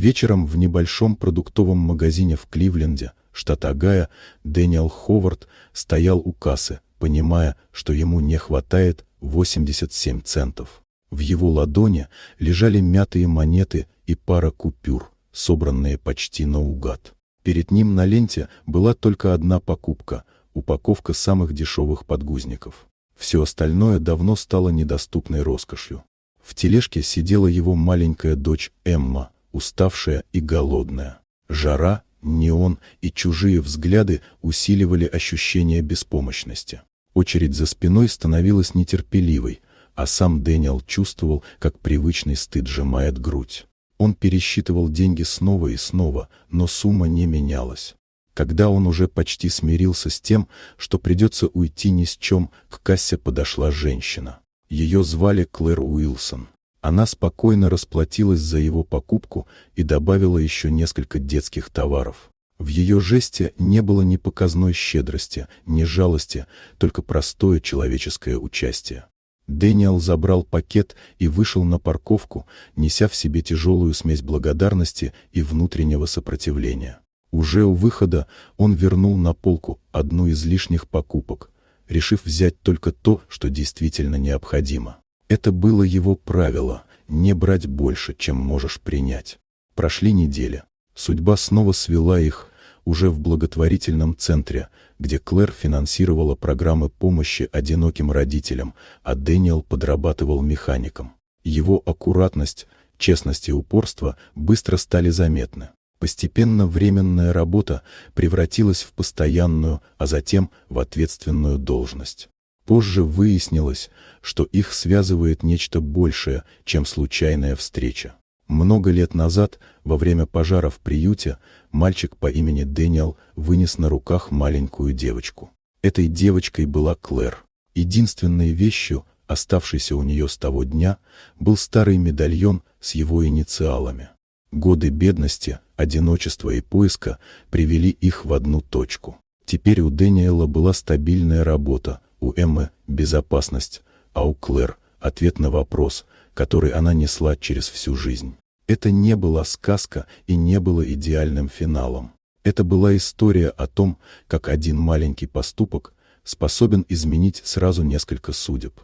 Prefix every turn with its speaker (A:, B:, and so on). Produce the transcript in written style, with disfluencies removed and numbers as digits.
A: Вечером в небольшом продуктовом магазине в Кливленде, штат Огайо, Дэниел Ховард стоял у кассы, понимая, что ему не хватает 87 центов. В его ладони лежали мятые монеты и пара купюр, собранные почти наугад. Перед ним на ленте была только одна покупка – упаковка самых дешевых подгузников. Все остальное давно стало недоступной роскошью. В тележке сидела его маленькая дочь Эмма, уставшая и голодная. Жара, неон и чужие взгляды усиливали ощущение беспомощности. Очередь за спиной становилась нетерпеливой, а сам Дэниел чувствовал, как привычный стыд сжимает грудь. Он пересчитывал деньги снова и снова, но сумма не менялась. Когда он уже почти смирился с тем, что придется уйти ни с чем, к кассе подошла женщина. Ее звали Клэр Уилсон. Она спокойно расплатилась за его покупку и добавила еще несколько детских товаров. В ее жесте не было ни показной щедрости, ни жалости, только простое человеческое участие. Дэниел забрал пакет и вышел на парковку, неся в себе тяжелую смесь благодарности и внутреннего сопротивления. Уже у выхода он вернул на полку одну из лишних покупок, решив взять только то, что действительно необходимо. Это было его правило – не брать больше, чем можешь принять. Прошли недели. Судьба снова свела их, уже в благотворительном центре, где Клэр финансировала программы помощи одиноким родителям, а Дэниел подрабатывал механиком. Его аккуратность, честность и упорство быстро стали заметны. Постепенно временная работа превратилась в постоянную, а затем в ответственную должность. Позже выяснилось, что их связывает нечто большее, чем случайная встреча. Много лет назад, во время пожара в приюте, мальчик по имени Дэниел вынес на руках маленькую девочку. Этой девочкой была Клэр. Единственной вещью, оставшейся у нее с того дня, был старый медальон с его инициалами. Годы бедности, одиночества и поиска привели их в одну точку. Теперь у Дэниела была стабильная работа, у Эммы – безопасность, а у Клэр – ответ на вопрос, который она несла через всю жизнь. Это не была сказка и не было идеальным финалом. Это была история о том, как один маленький поступок способен изменить сразу несколько судеб.